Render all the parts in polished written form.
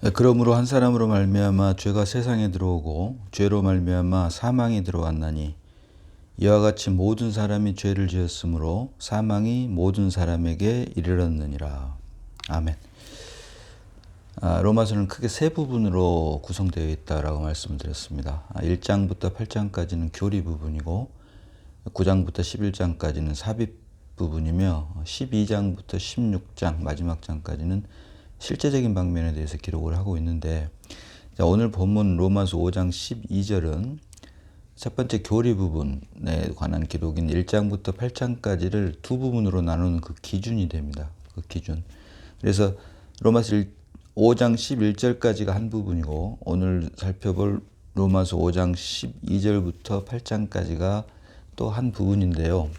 그러므로 한 사람으로 말미암아 죄가 세상에 들어오고 죄로 말미암아 사망이 들어왔나니 이와 같이 모든 사람이 죄를 지었으므로 사망이 모든 사람에게 이르렀느니라. 아멘. 로마서는 크게 세 부분으로 구성되어 있다라고 말씀드렸습니다. 1장부터 8장까지는 교리 부분이고 9장부터 11장까지는 삽입 부분이며 12장부터 16장 마지막 장까지는 실제적인 방면에 대해서 기록을 하고 있는데, 오늘 본문 로마서 5장 12절은 첫 번째 교리 부분에 관한 기록인 1장부터 8장까지를 두 부분으로 나누는 그 기준이 됩니다. 그 기준. 그래서 로마서 5장 11절까지가 한 부분이고 오늘 살펴볼 로마서 5장 12절부터 8장까지가 또 한 부분인데요.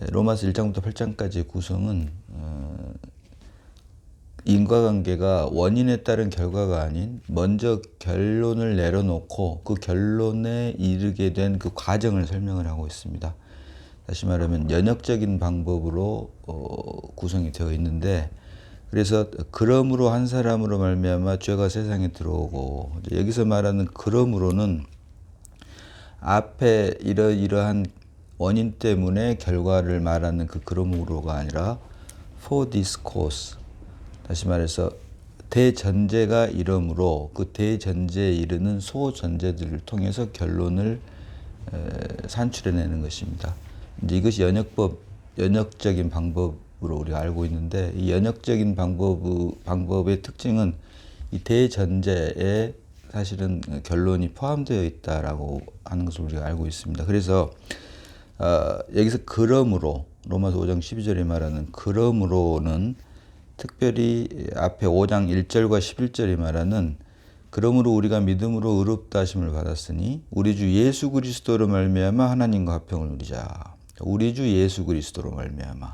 로마서 1장부터 8장까지의 구성은 인과관계가 원인에 따른 결과가 아닌 먼저 결론을 내려놓고 그 결론에 이르게 된 그 과정을 설명을 하고 있습니다. 다시 말하면 연역적인 방법으로 구성이 되어 있는데, 그래서 그러므로 한 사람으로 말미암아 죄가 세상에 들어오고, 여기서 말하는 그러므로는 앞에 이러이러한 원인 때문에 결과를 말하는 그 그러므로가 아니라 for this cause, 다시 말해서 대전제가 이러므로 그 대전제에 이르는 소전제들을 통해서 결론을 산출해내는 것입니다. 이제 이것이 연역적인 방법으로 우리가 알고 있는데, 이 연역적인 방법의 특징은 이 대전제에 사실은 결론이 포함되어 있다라고 하는 것을 우리가 알고 있습니다. 그래서 여기서 그러므로 로마서 5장 12절에 말하는 그러므로는 특별히 앞에 5장 1절과 11절이 말하는 그러므로 우리가 믿음으로 의롭다 하심을 받았으니 우리 주 예수 그리스도로 말미암아 하나님과 화평을 누리자. 우리 주 예수 그리스도로 말미암아.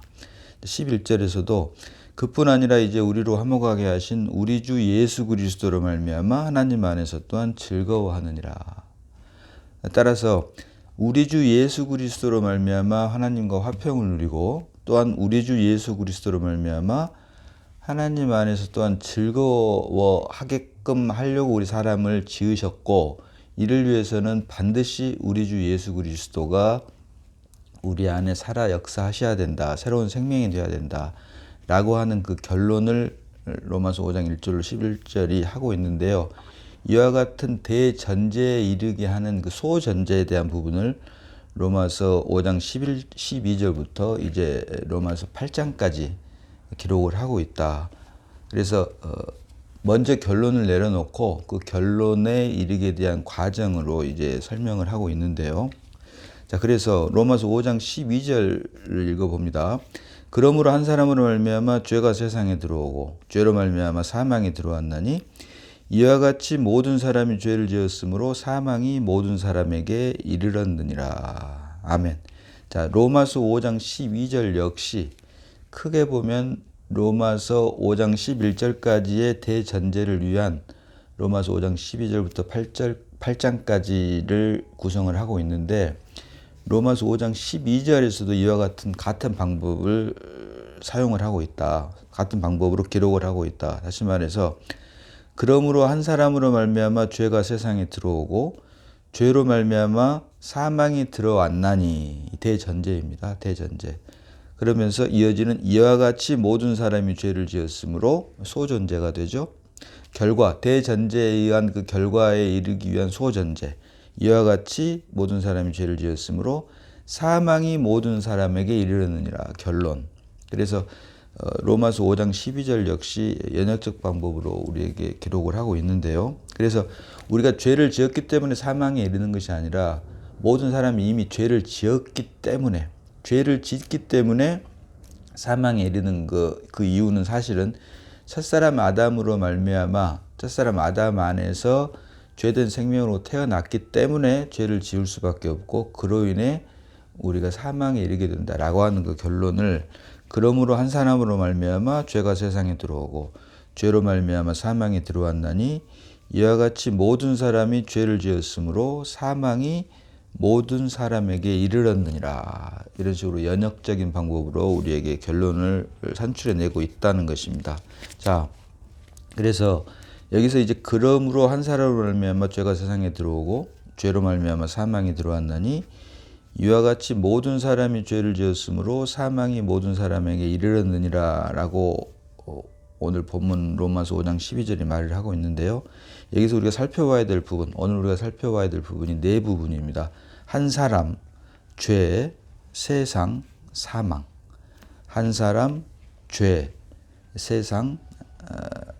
11절에서도 그뿐 아니라 이제 우리로 화목하게 하신 우리 주 예수 그리스도로 말미암아 하나님 안에서 또한 즐거워하느니라. 따라서 우리 주 예수 그리스도로 말미암아 하나님과 화평을 누리고, 또한 우리 주 예수 그리스도로 말미암아 하나님 안에서 또한 즐거워하게끔 하려고 우리 사람을 지으셨고, 이를 위해서는 반드시 우리 주 예수 그리스도가 우리 안에 살아 역사하셔야 된다, 새로운 생명이 되어야 된다 라고 하는 그 결론을 로마서 5장 1절로 11절이 하고 있는데요. 이와 같은 대전제에 이르게 하는 그 소전제에 대한 부분을 로마서 5장 12절부터 이제 로마서 8장까지 기록을 하고 있다. 그래서 먼저 결론을 내려놓고 그 결론에 이르게 대한 과정으로 이제 설명을 하고 있는데요. 자, 그래서 로마서 5장 12절을 읽어봅니다. 그러므로 한 사람으로 말미암아 죄가 세상에 들어오고 죄로 말미암아 사망이 들어왔나니 이와 같이 모든 사람이 죄를 지었으므로 사망이 모든 사람에게 이르렀느니라. 아멘. 자, 로마서 5장 12절 역시 크게 보면 로마서 5장 11절까지의 대전제를 위한 로마서 5장 12절부터 8장까지를 구성을 하고 있는데, 로마서 5장 12절에서도 이와 같은 방법을 사용을 하고 있다. 같은 방법으로 기록을 하고 있다. 다시 말해서 그러므로 한 사람으로 말미암아 죄가 세상에 들어오고 죄로 말미암아 사망이 들어왔나니, 대전제입니다. 대전제. 그러면서 이어지는 이와 같이 모든 사람이 죄를 지었으므로 소전제가 되죠. 결과, 대전제에 의한 그 결과에 이르기 위한 소전제. 이와 같이 모든 사람이 죄를 지었으므로 사망이 모든 사람에게 이르렀느니라. 결론. 그래서 로마서 5장 12절 역시 연역적 방법으로 우리에게 기록을 하고 있는데요. 그래서 우리가 죄를 지었기 때문에 사망에 이르는 것이 아니라 모든 사람이 이미 죄를 짓기 때문에 사망에 이르는 그 이유는 사실은 첫사람 아담으로 말미암아 첫사람 아담 안에서 죄된 생명으로 태어났기 때문에 죄를 지을 수밖에 없고, 그로 인해 우리가 사망에 이르게 된다라고 하는 그 결론을, 그러므로 한 사람으로 말미암아 죄가 세상에 들어오고 죄로 말미암아 사망이 들어왔나니 이와 같이 모든 사람이 죄를 지었으므로 사망이 모든 사람에게 이르렀느니라. 이런 식으로 연역적인 방법으로 우리에게 결론을 산출해내고 있다는 것입니다. 자, 그래서 여기서 이제 그러므로 한 사람으로 말미암아 죄가 세상에 들어오고 죄로 말미암아 사망이 들어왔나니 이와 같이 모든 사람이 죄를 지었으므로 사망이 모든 사람에게 이르렀느니라라고 오늘 본문 로마서 5장 12절이 말을 하고 있는데요. 여기서 우리가 살펴봐야 될 부분, 오늘 우리가 살펴봐야 될 부분이 네 부분입니다. 한 사람, 죄, 세상, 사망. 한 사람, 죄, 세상,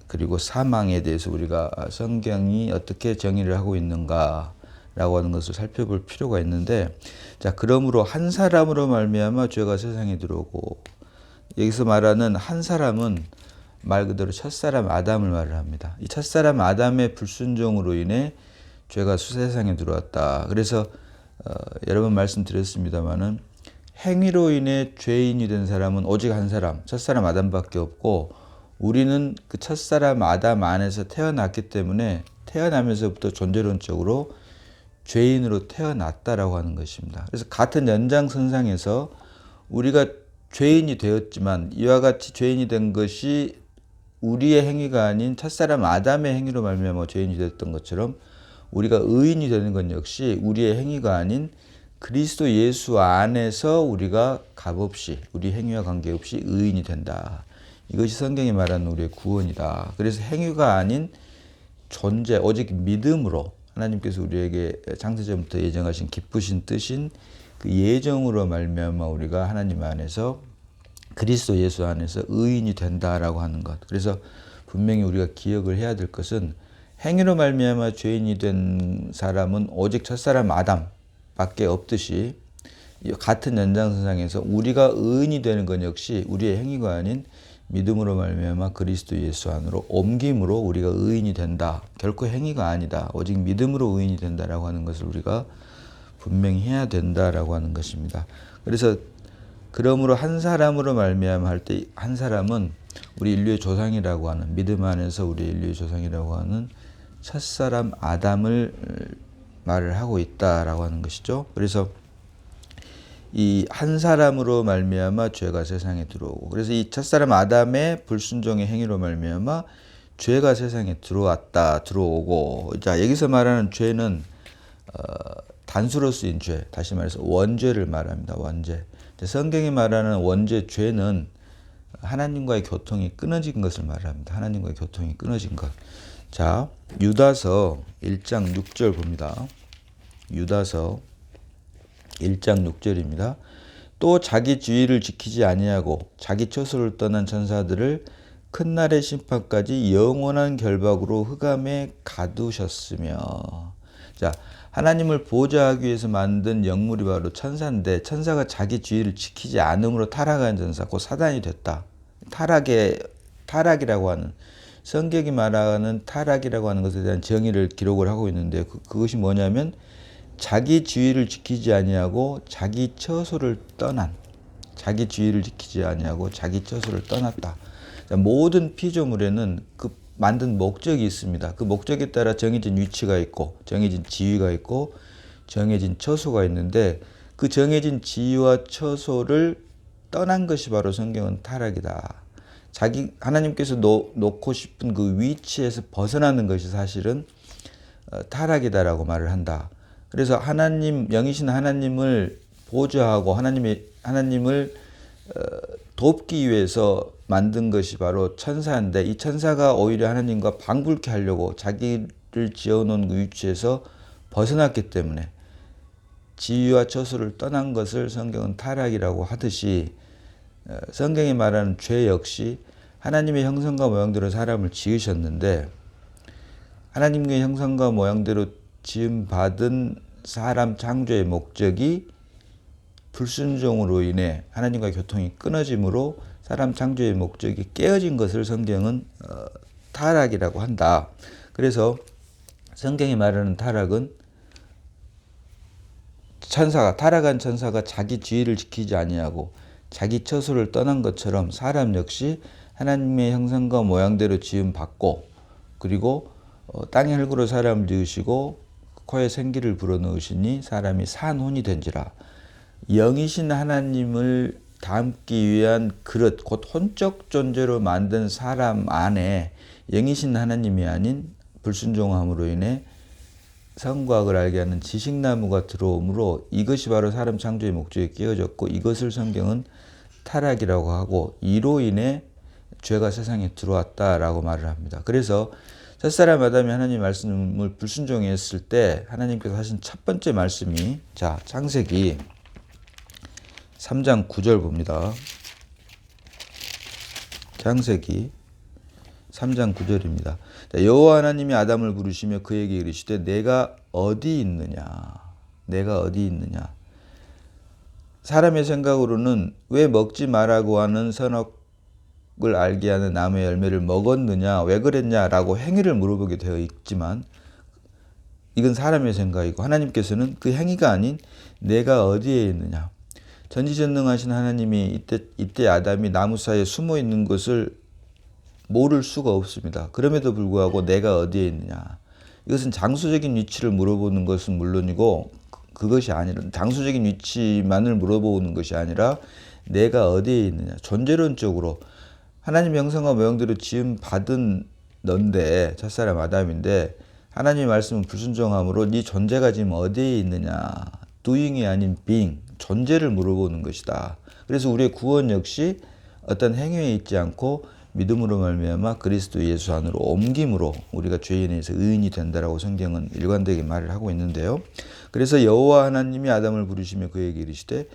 그리고 사망에 대해서 우리가 성경이 어떻게 정의를 하고 있는가라고 하는 것을 살펴볼 필요가 있는데, 자, 그러므로 한 사람으로 말미암아 죄가 세상에 들어오고, 여기서 말하는 한 사람은 말 그대로 첫사람 아담을 말을 합니다. 이 첫사람 아담의 불순종으로 인해 죄가 세상에 들어왔다. 그래서 여러 번 말씀드렸습니다마는 행위로 인해 죄인이 된 사람은 오직 한 사람, 첫사람 아담밖에 없고, 우리는 그 첫사람 아담 안에서 태어났기 때문에 태어나면서부터 존재론적으로 죄인으로 태어났다라고 하는 것입니다. 그래서 같은 연장선상에서 우리가 죄인이 되었지만 이와 같이 죄인이 된 것이 우리의 행위가 아닌 첫사람 아담의 행위로 말미암아 죄인이 됐던 것처럼 우리가 의인이 되는 건 역시 우리의 행위가 아닌 그리스도 예수 안에서 우리가 값없이 우리 행위와 관계없이 의인이 된다. 이것이 성경이 말하는 우리의 구원이다. 그래서 행위가 아닌 존재, 오직 믿음으로 하나님께서 우리에게 창세전부터 예정하신 기쁘신 뜻인 그 예정으로 말미암아 우리가 하나님 안에서 그리스도 예수 안에서 의인이 된다라고 하는 것. 그래서 분명히 우리가 기억을 해야 될 것은 행위로 말미암아 죄인이 된 사람은 오직 첫사람 아담밖에 없듯이 같은 연장선상에서 우리가 의인이 되는 것 역시 우리의 행위가 아닌 믿음으로 말미암아 그리스도 예수 안으로 옮김으로 우리가 의인이 된다. 결코 행위가 아니다. 오직 믿음으로 의인이 된다라고 하는 것을 우리가 분명히 해야 된다라고 하는 것입니다. 그래서 그러므로 한 사람으로 말미암아 할 때 한 사람은 우리 인류의 조상이라고 하는 믿음 안에서 우리 인류의 조상이라고 하는 첫사람 아담을 말을 하고 있다라고 하는 것이죠. 그래서 이 한 사람으로 말미암아 죄가 세상에 들어오고, 그래서 이 첫사람 아담의 불순종의 행위로 말미암아 죄가 세상에 들어오고. 자, 여기서 말하는 죄는 단수로 쓰인 죄, 다시 말해서 원죄를 말합니다. 원죄. 성경이 말하는 원죄, 죄는 하나님과의 교통이 끊어진 것을 말합니다. 하나님과의 교통이 끊어진 것. 자, 유다서 1장 6절 봅니다. 유다서 1장 6절입니다. 또 자기 주의를 지키지 아니하고 자기 처소를 떠난 천사들을 큰 날의 심판까지 영원한 결박으로 흑암에 가두셨으며. 자, 하나님을 보좌하기 위해서 만든 영물이 바로 천사인데, 천사가 자기 주의를 지키지 않음으로 타락한 천사, 곧 사단이 됐다. 타락이라고 하는, 성경이 말하는 타락이라고 하는 것에 대한 정의를 기록을 하고 있는데, 그것이 뭐냐면 자기 주의를 지키지 아니하고 자기 처소를 떠난, 자기 주의를 지키지 아니하고 자기 처소를 떠났다. 자, 모든 피조물에는 그 만든 목적이 있습니다. 그 목적에 따라 정해진 위치가 있고 정해진 지위가 있고 정해진 처소가 있는데, 그 정해진 지위와 처소를 떠난 것이 바로 성경은 타락이다. 하나님께서 놓고 싶은 그 위치에서 벗어나는 것이 사실은 타락이다라고 말을 한다. 그래서 영이신 하나님을 보좌하고 하나님을 돕기 위해서 만든 것이 바로 천사인데, 이 천사가 오히려 하나님과 방불케 하려고 자기를 지어놓은 그 위치에서 벗어났기 때문에 지위와 처소를 떠난 것을 성경은 타락이라고 하듯이, 성경이 말하는 죄 역시 하나님의 형상과 모양대로 사람을 지으셨는데, 하나님의 형상과 모양대로 지음받은 사람 창조의 목적이 불순종으로 인해 하나님과 교통이 끊어짐으로 사람 창조의 목적이 깨어진 것을 성경은 타락이라고 한다. 그래서 성경이 말하는 타락은 타락한 천사가 자기 주의를 지키지 아니하고 자기 처소를 떠난 것처럼 사람 역시 하나님의 형상과 모양대로 지음받고, 그리고 땅의 흙으로 사람을 지으시고 코에 생기를 불어넣으시니 사람이 산혼이 된지라. 영이신 하나님을 담기 위한 그릇, 곧 혼적 존재로 만든 사람 안에 영이신 하나님이 아닌 불순종함으로 인해 선과 악을 알게 하는 지식나무가 들어오므로 이것이 바로 사람 창조의 목적에 끼어졌고 이것을 성경은 타락이라고 하고 이로 인해 죄가 세상에 들어왔다라고 말을 합니다. 그래서 첫사람 아담이 하나님 말씀을 불순종했을 때 하나님께서 하신 첫 번째 말씀이 자 창세기 3장 9절 봅니다. 창세기 3장 9절입니다. 여호와 하나님이 아담을 부르시며 그에게 이르시되 내가 어디 있느냐. 내가 어디 있느냐. 사람의 생각으로는 왜 먹지 말라고 하는 선악을 알게 하는 나무의 열매를 먹었느냐. 왜 그랬냐라고 행위를 물어보게 되어 있지만 이건 사람의 생각이고 하나님께서는 그 행위가 아닌 내가 어디에 있느냐. 전지전능하신 하나님이 이때 아담이 나무 사이에 숨어 있는 것을 모를 수가 없습니다. 그럼에도 불구하고 내가 어디에 있느냐. 이것은 장소적인 위치를 물어보는 것은 물론이고 그것이 아니라 장소적인 위치만을 물어보는 것이 아니라 내가 어디에 있느냐. 존재론적으로 하나님 형상과 모형대로 지음 받은 넌데 첫사람 아담인데 하나님의 말씀은 불순종함으로 네 존재가 지금 어디에 있느냐. doing이 아닌 being. 존재를 물어보는 것이다. 그래서 우리의 구원 역시 어떤 행위에 있지 않고 믿음으로 말미암아 그리스도 예수 안으로 옮김으로 우리가 죄인에서 의인이 된다라고 성경은 일관되게 말을 하고 있는데요. 그래서 여호와 하나님이 아담을 부르시며 그에게 이르시되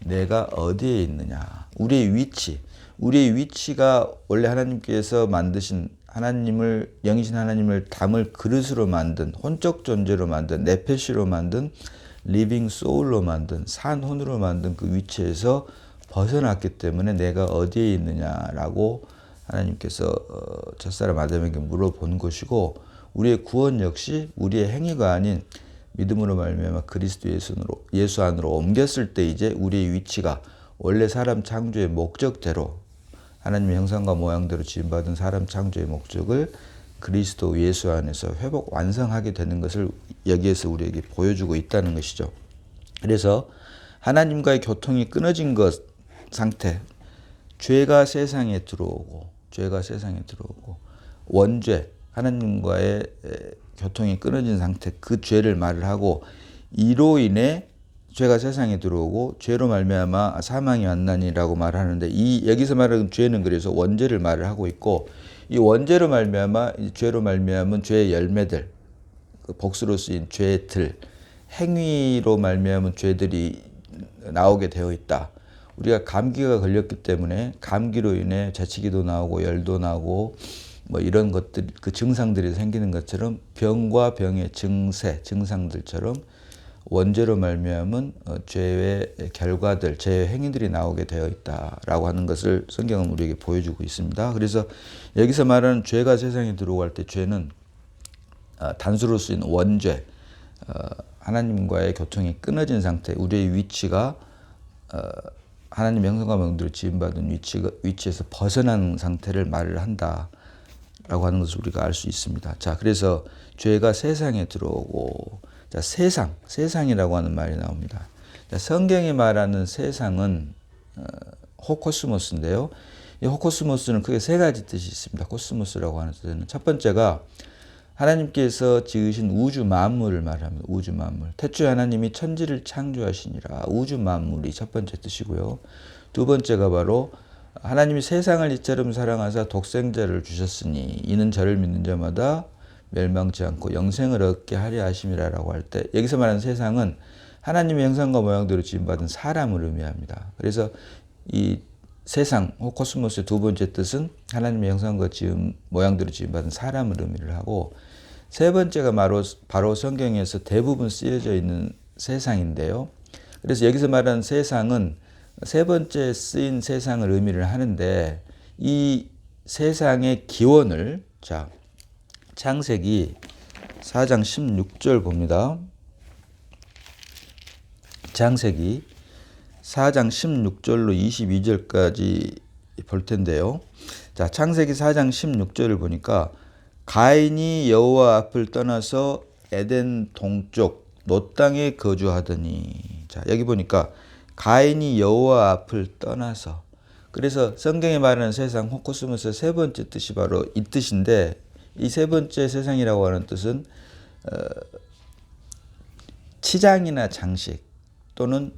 내가 어디에 있느냐. 우리의 위치가 원래 하나님께서 만드신 하나님을 영이신 하나님을 담을 그릇으로 만든 혼적 존재로 만든 네페시로 만든 리빙 소울로 만든 산혼으로 만든 그 위치에서 벗어났기 때문에 내가 어디에 있느냐라고 하나님께서 첫사람 아담에게 물어본 것이고 우리의 구원 역시 우리의 행위가 아닌 믿음으로 말미암아 그리스도 예수 안으로 옮겼을 때 이제 우리의 위치가 원래 사람 창조의 목적대로 하나님의 형상과 모양대로 지음받은 사람 창조의 목적을 그리스도 예수 안에서 회복 완성하게 되는 것을 여기에서 우리에게 보여주고 있다는 것이죠. 그래서 하나님과의 교통이 끊어진 것 상태, 죄가 세상에 들어오고 원죄, 하나님과의 교통이 끊어진 상태, 그 죄를 말을 하고 이로 인해 죄가 세상에 들어오고 죄로 말미암아 사망이 왔나니라고 말하는데 이 여기서 말하는 죄는 그래서 원죄를 말을 하고 있고 이 원죄로 말미암아 죄로 말미암은 죄의 열매들, 그 복수로 쓰인 죄의 들, 행위로 말미암은 죄들이 나오게 되어 있다. 우리가 감기가 걸렸기 때문에 감기로 인해 재채기도 나오고 열도 나고 뭐 이런 것들 그 증상들이 생기는 것처럼 병과 병의 증상들처럼 원죄로 말미암은 죄의 결과들, 죄의 행위들이 나오게 되어 있다라고 하는 것을 성경은 우리에게 보여주고 있습니다. 그래서 여기서 말하는 죄가 세상에 들어갈 때 죄는 단수로 쓰인 원죄, 하나님과의 교통이 끊어진 상태, 우리의 위치가 하나님 형상과 모형대로 지음받은 위치에서 벗어난 상태를 말을 한다라고 하는 것을 우리가 알 수 있습니다. 자, 그래서 죄가 세상에 들어오고 자, 세상이라고 하는 말이 나옵니다. 자, 성경이 말하는 세상은 호코스모스인데요. 이 호코스모스는 크게 세 가지 뜻이 있습니다. 코스모스라고 하는 뜻은 첫 번째가 하나님께서 지으신 우주 만물을 말합니다. 우주 만물. 태초에 하나님이 천지를 창조하시니라. 우주 만물이 첫 번째 뜻이고요. 두 번째가 바로 하나님이 세상을 이처럼 사랑하사 독생자를 주셨으니 이는 저를 믿는 자마다 멸망치 않고 영생을 얻게 하려 하심이라고 할 때 여기서 말하는 세상은 하나님의 형상과 모양대로 지음받은 사람을 의미합니다. 그래서 이 세상, 코스모스의 두 번째 뜻은 하나님의 형상과 모양대로 지음받은 사람을 의미를 하고 세 번째가 바로 성경에서 대부분 쓰여져 있는 세상인데요. 그래서 여기서 말하는 세상은 세 번째 쓰인 세상을 의미를 하는데 이 세상의 기원을 자 창세기 4장 16절 봅니다. 창세기 4장 16절로 22절까지 볼 텐데요. 자, 창세기 4장 16절을 보니까 가인이 여호와 앞을 떠나서 에덴 동쪽 놋 땅에 거주하더니 자, 여기 보니까 가인이 여호와 앞을 떠나서 그래서 성경에 말하는 세상 호코스모스의 세 번째 뜻이 바로 이 뜻인데, 이 세 번째 세상이라고 하는 뜻은 치장이나 장식 또는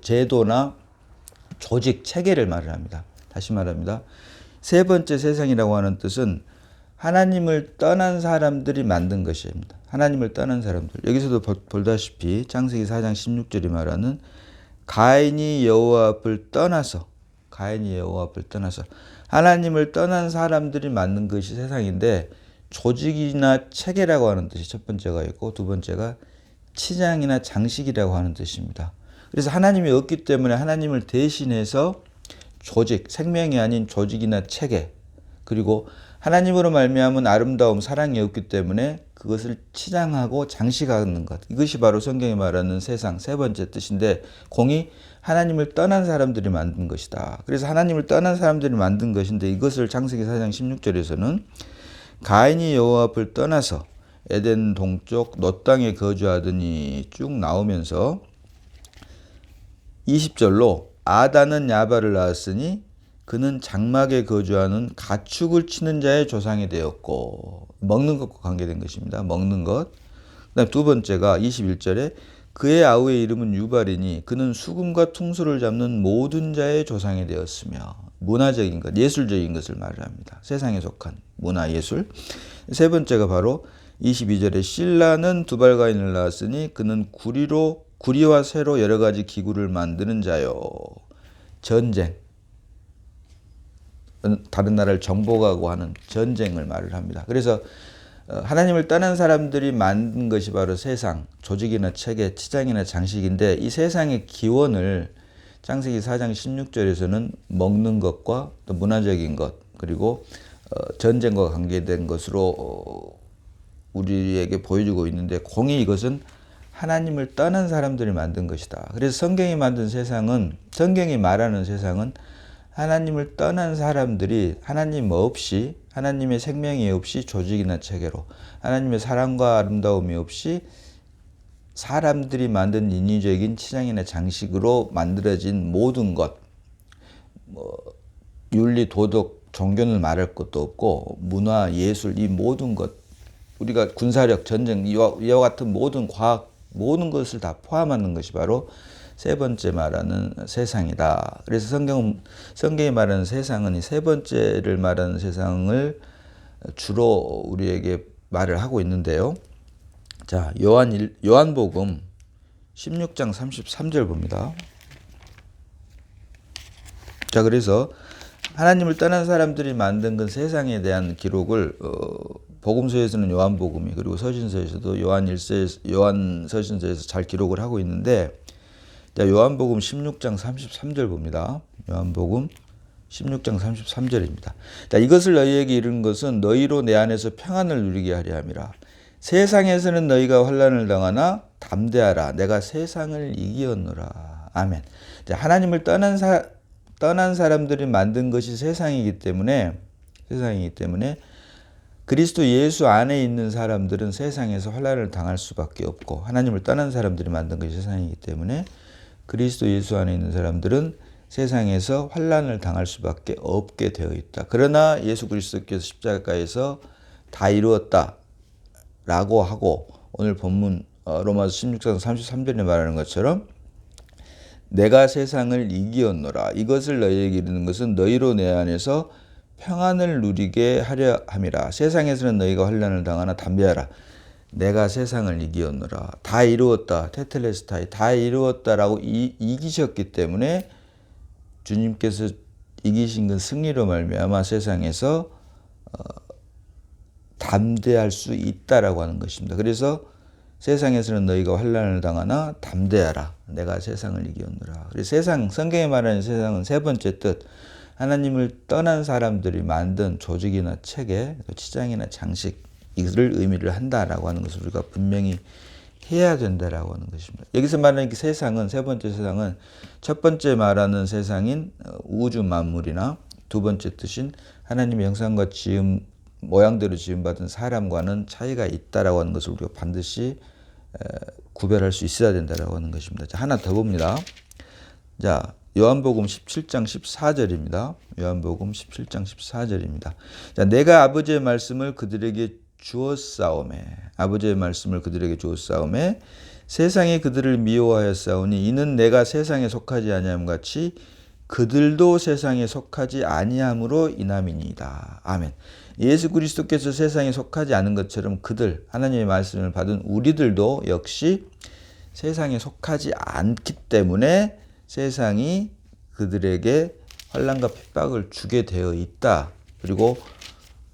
제도나 조직, 체계를 말을 합니다. 다시 말합니다. 세 번째 세상이라고 하는 뜻은 하나님을 떠난 사람들이 만든 것입니다. 하나님을 떠난 사람들. 여기서도 보다시피 창세기 4장 16절이 말하는 가인이 여호와 앞을 떠나서 하나님을 떠난 사람들이 만든 것이 세상인데, 조직이나 체계라고 하는 뜻이 첫 번째가 있고 두 번째가 치장이나 장식이라고 하는 뜻입니다. 그래서 하나님이 없기 때문에 하나님을 대신해서 조직, 생명이 아닌 조직이나 체계, 그리고 하나님으로 말미암은 아름다움, 사랑이 없기 때문에 그것을 치장하고 장식하는 것. 이것이 바로 성경이 말하는 세상 세 번째 뜻인데, 공이 하나님을 떠난 사람들이 만든 것이다. 그래서 하나님을 떠난 사람들이 만든 것인데, 이것을 창세기 4장 16절에서는 가인이 여호와 앞을 떠나서 에덴 동쪽 롯 땅에 거주하더니 쭉 나오면서 20절로 아다는 야발을 낳았으니 그는 장막에 거주하는 가축을 치는 자의 조상이 되었고, 먹는 것과 관계된 것입니다. 먹는 것. 그다음 두 번째가 21절에 그의 아우의 이름은 유발이니 그는 수금과 퉁소를 잡는 모든 자의 조상이 되었으며, 문화적인 것, 예술적인 것을 말을 합니다. 세상에 속한 문화, 예술. 세 번째가 바로 22절에 실라는 두발가인을 낳았으니 그는 구리와 쇠로 여러 가지 기구를 만드는 자요. 전쟁. 다른 나라를 정복하고 하는 전쟁을 말을 합니다. 그래서 하나님을 떠난 사람들이 만든 것이 바로 세상, 조직이나 체계, 치장이나 장식인데, 이 세상의 기원을 창세기 4장 16절에서는 먹는 것과 또 문화적인 것, 그리고 전쟁과 관계된 것으로 우리에게 보여주고 있는데, 공이 이것은 하나님을 떠난 사람들이 만든 것이다. 그래서 성경이 말하는 세상은 하나님을 떠난 사람들이 하나님 없이, 하나님의 생명이 없이 조직이나 체계로, 하나님의 사랑과 아름다움이 없이 사람들이 만든 인위적인 치장이나 장식으로 만들어진 모든 것, 윤리, 도덕, 종교는 말할 것도 없고, 문화, 예술, 이 모든 것, 우리가 군사력, 전쟁, 이와 같은 모든 과학, 모든 것을 다 포함하는 것이 바로 세 번째 말하는 세상이다. 그래서 성경이 말하는 세상은 이 세 번째를 말하는 세상을 주로 우리에게 말을 하고 있는데요. 자, 요한복음 16장 33절 봅니다. 자, 그래서 하나님을 떠난 사람들이 만든 그 세상에 대한 기록을 복음서에서는 요한복음이, 그리고 서신서에서도 요한 서신서에서 잘 기록을 하고 있는데, 자, 요한복음 16장 33절 봅니다. 요한복음 16장 33절입니다. 자, 이것을 너희에게 이른 것은 너희로 내 안에서 평안을 누리게 하려 함이라. 세상에서는 너희가 환난을 당하나 담대하라. 내가 세상을 이기었노라. 아멘. 자, 하나님을 떠난 사람들이 만든 것이 세상이기 때문에 그리스도 예수 안에 있는 사람들은 세상에서 환난을 당할 수밖에 없고, 하나님을 떠난 사람들이 만든 것이 세상이기 때문에 그리스도 예수 안에 있는 사람들은 세상에서 환난을 당할 수밖에 없게 되어 있다. 그러나 예수 그리스도께서 십자가에서 다 이루었다 라고 하고, 오늘 본문 로마서 16장 33절에 말하는 것처럼 내가 세상을 이기었노라. 이것을 너희에게 이르는 것은 너희로 내 안에서 평안을 누리게 하려 함이라. 세상에서는 너희가 환난을 당하나 담대하라. 내가 세상을 이기었노라. 다 이루었다. 테텔레스타이, 다 이루었다라고 이기셨기 때문에 주님께서 이기신 그 승리로 말미암아 세상에서 담대할 수 있다라고 하는 것입니다. 그래서 세상에서는 너희가 환난을 당하나 담대하라. 내가 세상을 이기었노라. 그래서 성경에 말하는 세상은 세 번째 뜻, 하나님을 떠난 사람들이 만든 조직이나 체계, 치장이나 장식, 이것을 의미를 한다라고 하는 것을 우리가 분명히 해야 된다라고 하는 것입니다. 여기서 말하는 세상은, 세 번째 세상은 첫 번째 말하는 세상인 우주 만물이나 두 번째 뜻인 하나님의 형상과 모양대로 지음받은 사람과는 차이가 있다라고 하는 것을 우리가 반드시 구별할 수 있어야 된다라고 하는 것입니다. 자, 하나 더 봅니다. 자, 요한복음 17장 14절입니다. 요한복음 17장 14절입니다. 자, 내가 아버지의 말씀을 그들에게 주었사오매, 아버지의 말씀을 그들에게 주었사오매 세상이 그들을 미워하였사오니 이는 내가 세상에 속하지 아니함 같이 그들도 세상에 속하지 아니함으로 인함이니이다. 아멘. 예수 그리스도께서 세상에 속하지 않은 것처럼 그들, 하나님의 말씀을 받은 우리들도 역시 세상에 속하지 않기 때문에 세상이 그들에게 환난과 핍박을 주게 되어 있다. 그리고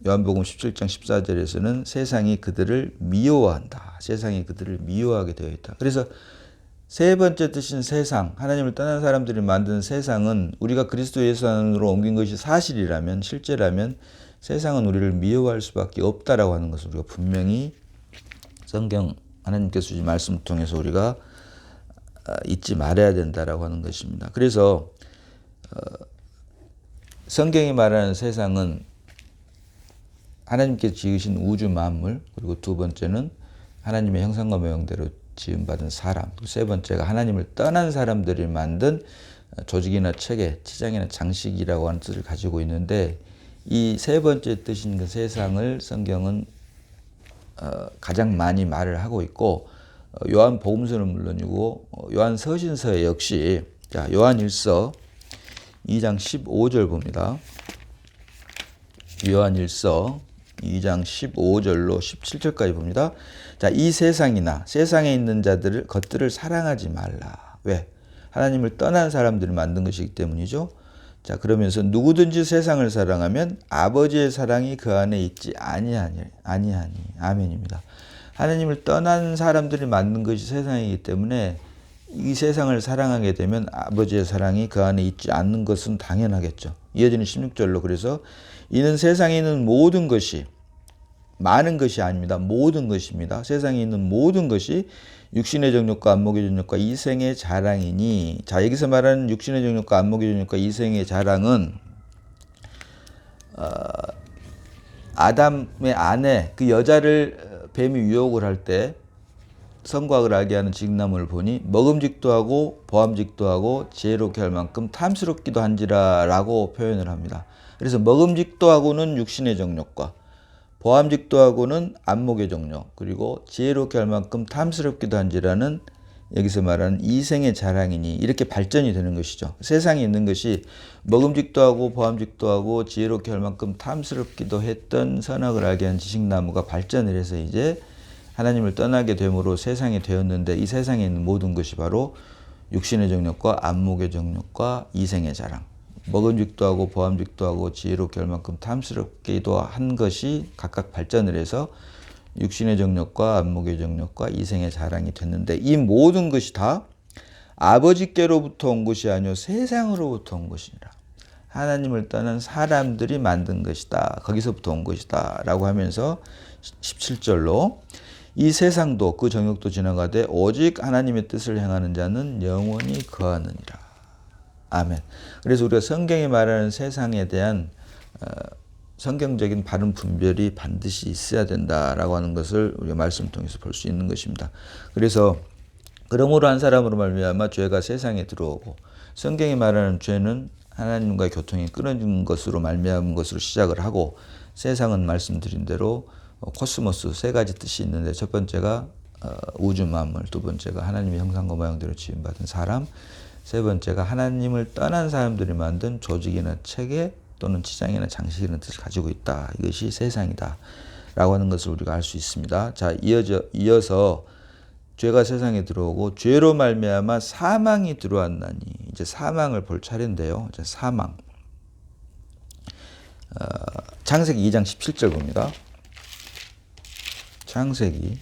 요한복음 17장 14절에서는 세상이 그들을 미워한다. 세상이 그들을 미워하게 되어 있다. 그래서 세 번째 뜻인 세상, 하나님을 떠난 사람들이 만든 세상은 우리가 그리스도 예수 안으로 옮긴 것이 사실이라면, 실제라면 세상은 우리를 미워할 수밖에 없다라고 하는 것을 우리가 분명히 성경 하나님께서 주신 말씀을 통해서 우리가 잊지 말아야 된다라고 하는 것입니다. 그래서 성경이 말하는 세상은 하나님께 지으신 우주 만물, 그리고 두 번째는 하나님의 형상과 모형대로 지음받은 사람, 세 번째가 하나님을 떠난 사람들이 만든 조직이나 체계, 치장이나 장식이라고 하는 뜻을 가지고 있는데 이 세 번째 뜻인 그 세상을 성경은 가장 많이 말을 하고 있고 요한 복음서는 물론이고 요한 서신서에 역시 자 요한 1서 2장 15절 봅니다. 요한 1서 2장 15절로 17절까지 봅니다. 자, 이 세상이나 세상에 있는 자들을 것들을 사랑하지 말라. 왜? 하나님을 떠난 사람들을 만든 것이기 때문이죠. 자, 그러면서 누구든지 세상을 사랑하면 아버지의 사랑이 그 안에 있지 아니하니. 아멘입니다. 하나님을 떠난 사람들이 만든 것이 세상이기 때문에 이 세상을 사랑하게 되면 아버지의 사랑이 그 안에 있지 않는 것은 당연하겠죠. 이어지는 16절로 그래서 이는 세상에 있는 모든 것이 많은 것이 아닙니다. 모든 것입니다. 세상에 있는 모든 것이 육신의 정욕과 안목의 정욕과 이생의 자랑이니 자 여기서 말하는 육신의 정욕과 안목의 정욕과 이생의 자랑은 아담의 아내 그 여자를 뱀이 유혹을 할 때 선과학을 알게 하는 직나무를 보니 먹음직도 하고 보암직도 하고 지혜롭게 할 만큼 탐스럽기도 한지라 라고 표현을 합니다. 그래서 먹음직도 하고는 육신의 정욕과 보암직도 하고는 안목의 정욕 그리고 지혜롭게 할 만큼 탐스럽기도 한지라는 여기서 말하는 이생의 자랑이니 이렇게 발전이 되는 것이죠. 세상에 있는 것이 먹음직도 하고 보암직도 하고 지혜롭게 할 만큼 탐스럽기도 했던 선악을 알게 한 지식나무가 발전을 해서 이제 하나님을 떠나게 됨으로 세상이 되었는데 이 세상에 있는 모든 것이 바로 육신의 정욕과 안목의 정욕과 이생의 자랑 먹음직도 하고 보암직도 하고 지혜롭게 할 만큼 탐스럽기도 한 것이 각각 발전을 해서 육신의 정욕과 안목의 정욕과 이생의 자랑이 됐는데 이 모든 것이 다 아버지께로부터 온 것이 아니요 세상으로부터 온 것이니라. 하나님을 떠난 사람들이 만든 것이다. 거기서부터 온 것이다. 라고 하면서 17절로 이 세상도 그 정욕도 지나가되 오직 하나님의 뜻을 행하는 자는 영원히 거하느니라. 아멘. 그래서 우리가 성경이 말하는 세상에 대한 성경적인 바른 분별이 반드시 있어야 된다라고 하는 것을 우리가 말씀을 통해서 볼 수 있는 것입니다. 그래서 그러므로 한 사람으로 말미암아 죄가 세상에 들어오고 성경이 말하는 죄는 하나님과의 교통이 끊어진 것으로 말미암은 것으로 시작을 하고 세상은 말씀드린 대로 코스모스 세 가지 뜻이 있는데 첫 번째가 우주 만물, 두 번째가 하나님의 형상과 모양대로 지음받은 사람, 세 번째가 하나님을 떠난 사람들이 만든 조직이나 체계 또는 치장이나 장식이라는 뜻을 가지고 있다. 이것이 세상이다. 라고 하는 것을 우리가 알 수 있습니다. 자, 이어서 죄가 세상에 들어오고 죄로 말미암아 사망이 들어왔나니 이제 사망을 볼 차례인데요. 이제 사망. 창세기 2장 17절 봅니다. 창세기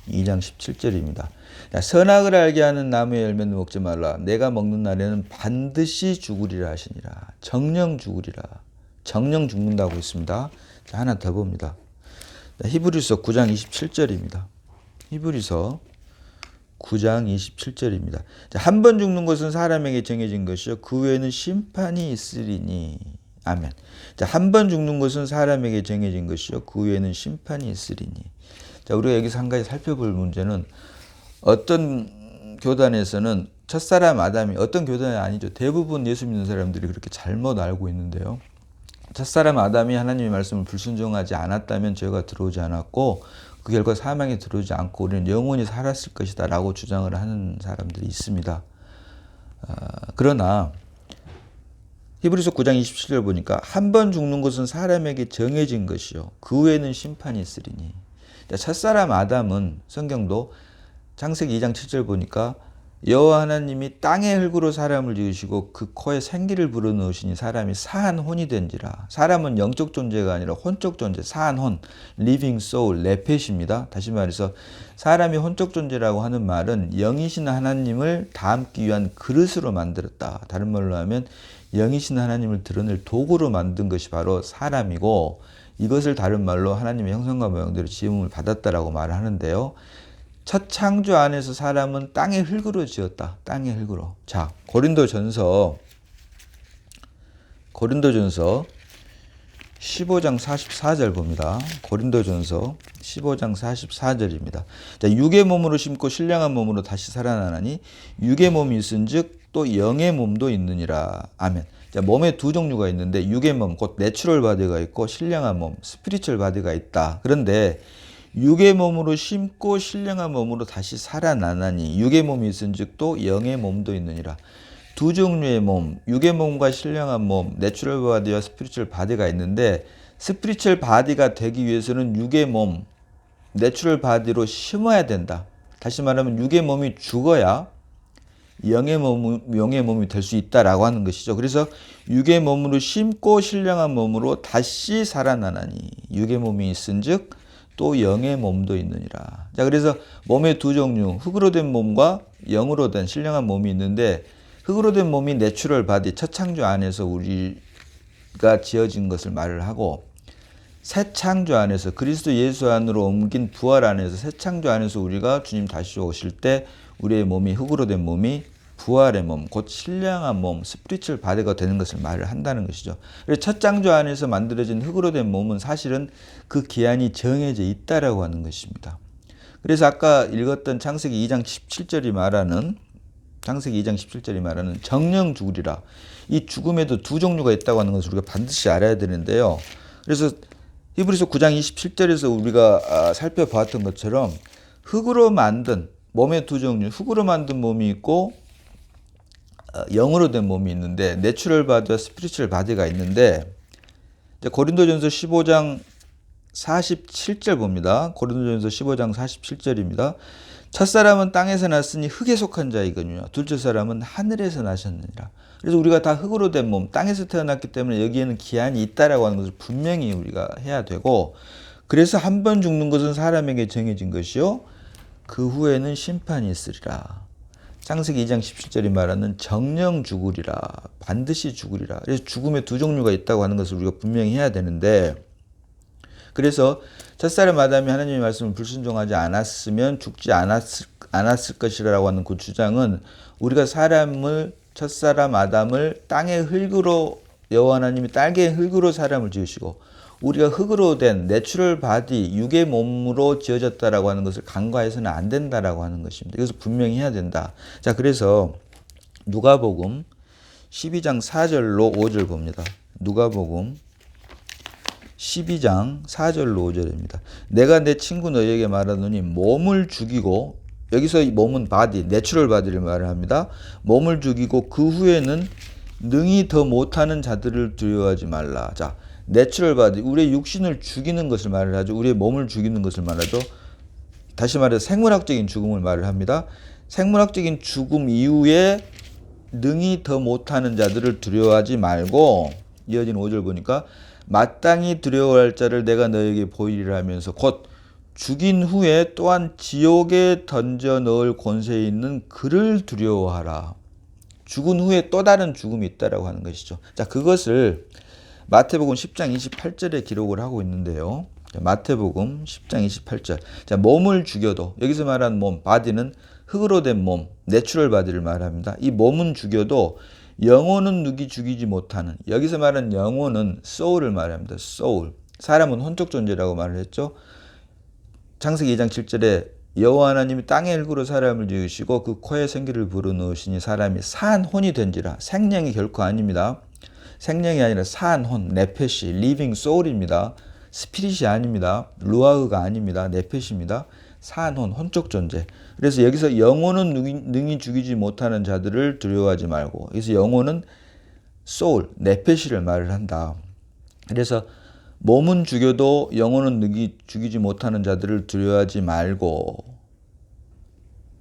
2장 17절입니다. 선악을 알게 하는 나무의 열매는 먹지 말라. 내가 먹는 날에는 반드시 죽으리라 하시니라. 정령 죽으리라. 정령 죽는다고 했습니다. 자, 하나 더 봅니다. 히브리서 9장 27절입니다. 히브리서 9장 27절입니다. 한 번 죽는 것은 사람에게 정해진 것이요 그 외에는 심판이 있으리니. 아멘. 자, 한 번 죽는 것은 사람에게 정해진 것이요 그 외에는 심판이 있으리니. 자, 우리가 여기서 한 가지 살펴볼 문제는 어떤 교단에서는 첫사람 아담이 어떤 교단이 아니죠. 대부분 예수 믿는 사람들이 그렇게 잘못 알고 있는데요. 첫사람 아담이 하나님의 말씀을 불순종하지 않았다면 죄가 들어오지 않았고 그 결과 사망에 들어오지 않고 우리는 영원히 살았을 것이다 라고 주장을 하는 사람들이 있습니다. 그러나 히브리서 9장 27절 보니까 한 번 죽는 것은 사람에게 정해진 것이요 그 후에는 심판이 있으리니. 첫사람 아담은 성경도 창세기 2장 7절 보니까 여호와 하나님이 땅의 흙으로 사람을 지으시고 그 코에 생기를 불어넣으시니 사람이 사한 혼이 된지라. 사람은 영적 존재가 아니라 혼적 존재, 사한 혼, living soul, 레펫입니다. 다시 말해서 사람이 혼적 존재라고 하는 말은 영이신 하나님을 담기 위한 그릇으로 만들었다. 다른 말로 하면 영이신 하나님을 드러낼 도구로 만든 것이 바로 사람이고 이것을 다른 말로 하나님의 형상과 모양대로 지음을 받았다라고 말하는데요. 첫 창조 안에서 사람은 땅의 흙으로 지었다. 땅의 흙으로. 자, 고린도전서 15장 44절 봅니다. 고린도전서 15장 44절입니다. 자, 육의 몸으로 심고 신령한 몸으로 다시 살아나나니 육의 몸이 있은즉 또 영의 몸도 있느니라. 아멘. 자, 몸에 두 종류가 있는데 육의 몸, 곧 내추럴 바디가 있고 신령한 몸, 스피리추얼 바디가 있다. 그런데 육의 몸으로 심고 신령한 몸으로 다시 살아나나니 육의 몸이 있은즉 또 영의 몸도 있느니라. 두 종류의 몸, 육의 몸과 신령한 몸, 내추럴 바디와 스피리추얼 바디가 있는데 스피리추얼 바디가 되기 위해서는 육의 몸, 내추럴 바디로 심어야 된다. 다시 말하면 육의 몸이 죽어야 영의 몸이 될 수 있다라고 하는 것이죠. 그래서 육의 몸으로 심고 신령한 몸으로 다시 살아나나니 육의 몸이 있은즉 또 영의 몸도 있느니라. 자, 그래서 몸의 두 종류, 흙으로 된 몸과 영으로 된 신령한 몸이 있는데 흙으로 된 몸이 내추럴 바디, 첫 창조 안에서 우리가 지어진 것을 말을 하고 새 창조 안에서 그리스도 예수 안으로 옮긴 부활 안에서 새 창조 안에서 우리가 주님 다시 오실 때 우리의 몸이 흙으로 된 몸이 부활의 몸, 곧 신령한 몸, 스피리추얼 바디가 되는 것을 말을 한다는 것이죠. 그래서 첫 창조 안에서 만들어진 흙으로 된 몸은 사실은 그 기한이 정해져 있다라고 하는 것입니다. 그래서 아까 읽었던 창세기 2장 17절이 말하는 정령 죽으리라. 이 죽음에도 두 종류가 있다고 하는 것을 우리가 반드시 알아야 되는데요. 그래서 히브리서 9장 27절에서 우리가 살펴보았던 것처럼 흙으로 만든 몸의 두 종류, 흙으로 만든 몸이 있고 영으로 된 몸이 있는데 내추럴 바디와 스피리추얼 바디가 있는데 고린도전서 15장 47절 봅니다. 고린도전서 15장 47절입니다. 첫사람은 땅에서 났으니 흙에 속한 자이거니와 둘째 사람은 하늘에서 나셨느니라. 그래서 우리가 다 흙으로 된 몸, 땅에서 태어났기 때문에 여기에는 기한이 있다라고 하는 것을 분명히 우리가 해야 되고 그래서 한 번 죽는 것은 사람에게 정해진 것이요 그 후에는 심판이 있으리라. 창세기 2장 17절이 말하는 정령 죽으리라. 반드시 죽으리라. 그래서 죽음의 두 종류가 있다고 하는 것을 우리가 분명히 해야 되는데 그래서 첫사람 아담이 하나님의 말씀을 불순종하지 않았으면 죽지 않았을 것이라고 하는 그 주장은 우리가 첫사람 아담을 땅의 흙으로 여호와 하나님이 땅의 흙으로 사람을 지으시고 우리가 흙으로 된 내추럴 바디, 육의 몸으로 지어졌다라고 하는 것을 간과해서는 안 된다라고 하는 것입니다. 그래서 분명히 해야 된다. 자, 그래서 누가복음 12장 4절로 5절 봅니다. 누가복음 12장 4절로 5절입니다. 내가 내 친구 너희에게 말하노니 몸을 죽이고 여기서 이 몸은 바디, 내추럴 바디를 말을 합니다. 몸을 죽이고 그 후에는 능히 더 못하는 자들을 두려워하지 말라. 자, 내추럴 바디, 우리의 육신을 죽이는 것을 말을 하죠. 우리의 몸을 죽이는 것을 말하죠. 다시 말해서 생물학적인 죽음을 말을 합니다. 생물학적인 죽음 이후에 능히 더 못하는 자들을 두려워하지 말고 이어진 5절 보니까 마땅히 두려워할 자를 내가 너에게 보이리라 하면서 곧 죽인 후에 또한 지옥에 던져 넣을 권세에 있는 그를 두려워하라. 죽은 후에 또 다른 죽음이 있다라고 하는 것이죠. 자, 그것을 마태복음 10장 28절에 기록을 하고 있는데요. 마태복음 10장 28절. 자, 몸을 죽여도 여기서 말하는 몸, 바디는 흙으로 된 몸, 내추럴 바디를 말합니다. 이 몸은 죽여도 영혼은 누기 죽이지 못하는 여기서 말하는 영혼은 soul을 말합니다. soul. 사람은 혼적 존재라고 말을 했죠. 창세기 2장 7절에 여호와 하나님이 땅의 일구로 사람을 지으시고 그 코에 생기를 불어넣으시니 사람이 산 혼이 된지라. 생명이 결코 아닙니다. 생명이 아니라 산 혼, 네페시, 리빙 소울입니다. 스피릿이 아닙니다. 루아흐가 아닙니다. 네페시입니다. 산 혼, 혼적 존재. 그래서 여기서 영혼은 능히 죽이지 못하는 자들을 두려워하지 말고, 여기서 영혼은 소울, 네페시를 말을 한다. 그래서 몸은 죽여도 영혼은 능히 죽이지 못하는 자들을 두려워하지 말고,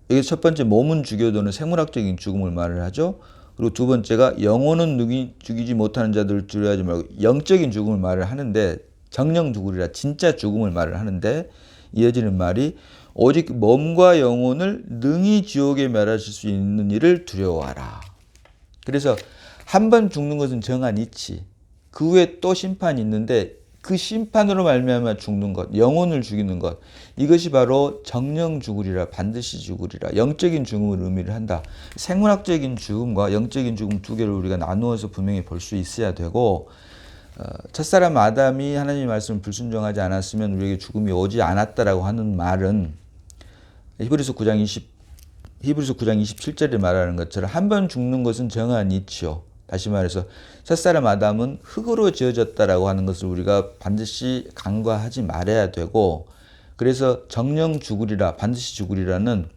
이게 첫 번째 몸은 죽여도는 생물학적인 죽음을 말을 하죠. 그리고 두 번째가 영혼은 능히 죽이지 못하는 자들을 두려워하지 말고 영적인 죽음을 말을 하는데, 정령 죽으리라, 진짜 죽음을 말을 하는데, 이어지는 말이 오직 몸과 영혼을 능히 지옥에 멸하실 수 있는 일을 두려워하라. 그래서 한 번 죽는 것은 정한 이치, 그 후에 또 심판이 있는데 그 심판으로 말미암아 죽는 것, 영혼을 죽이는 것, 이것이 바로 정령 죽으리라, 반드시 죽으리라, 영적인 죽음을 의미를 한다. 생물학적인 죽음과 영적인 죽음 두 개를 우리가 나누어서 분명히 볼 수 있어야 되고, 첫사람 아담이 하나님의 말씀을 불순종하지 않았으면 우리에게 죽음이 오지 않았다라고 하는 말은 히브리서 9장 27절에 말하는 것처럼 한 번 죽는 것은 정한 이치요. 다시 말해서 첫사람 아담은 흙으로 지어졌다라고 하는 것을 우리가 반드시 간과하지 말아야 되고, 그래서 정령 죽으리라, 반드시 죽으리라는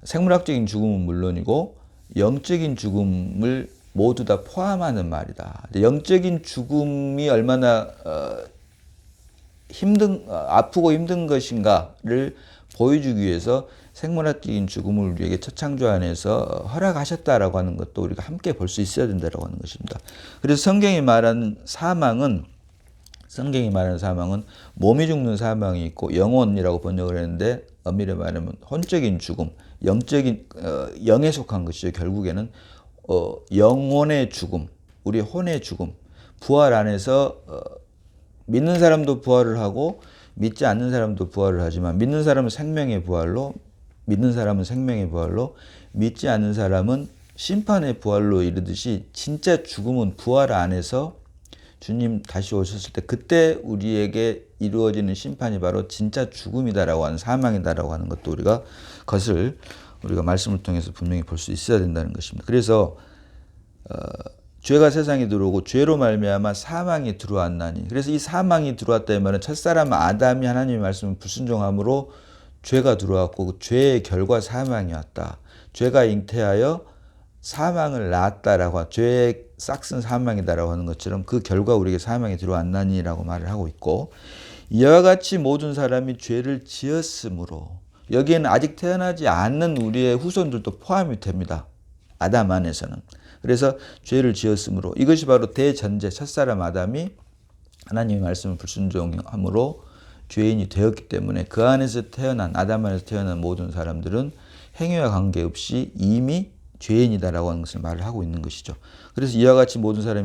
생물학적인 죽음은 물론이고 영적인 죽음을 모두 다 포함하는 말이다. 영적인 죽음이 얼마나 아프고 힘든 것인가를 보여주기 위해서 생물학적인 죽음을 우리에게 첫 창조 안에서 허락하셨다라고 하는 것도 우리가 함께 볼 수 있어야 된다라고 하는 것입니다. 그래서 성경이 말하는 사망은 몸이 죽는 사망이 있고 영혼이라고 번역을 했는데, 엄밀히 말하면 혼적인 죽음, 영적인 영에 속한 것이죠. 결국에는 영혼의 죽음, 우리 혼의 죽음, 부활 안에서 믿는 사람도 부활을 하고 믿지 않는 사람도 부활을 하지만, 믿는 사람은 생명의 부활로, 믿지 않는 사람은 심판의 부활로 이르듯이, 진짜 죽음은 부활 안에서 주님 다시 오셨을 때 그때 우리에게 이루어지는 심판이 바로 진짜 죽음이다라고 하는, 사망이다라고 하는 것도 그것을 우리가 말씀을 통해서 분명히 볼 수 있어야 된다는 것입니다. 그래서 죄가 세상에 들어오고 죄로 말미암아 사망이 들어왔나니, 그래서 이 사망이 들어왔다 이 말은 첫사람 아담이 하나님의 말씀을 불순종함으로 죄가 들어왔고 그 죄의 결과 사망이 왔다. 죄가 잉태하여 사망을 낳았다라고, 죄의 싹슨 사망이다라고 하는 것처럼 그 결과 우리에게 사망이 들어왔나니라고 말을 하고 있고, 이와 같이 모든 사람이 죄를 지었으므로, 여기에는 아직 태어나지 않는 우리의 후손들도 포함이 됩니다. 아담 안에서는. 그래서 죄를 지었으므로, 이것이 바로 대전제, 첫사람 아담이 하나님의 말씀을 불순종함으로 죄인이 되었기 때문에 그 안에서 태어난, 아담 안에서 태어난 모든 사람들은 행위와 관계없이 이미 죄인이다라고 하는 것을 말을 하고 있는 것이죠. 그래서 이와 같이 모든 사람이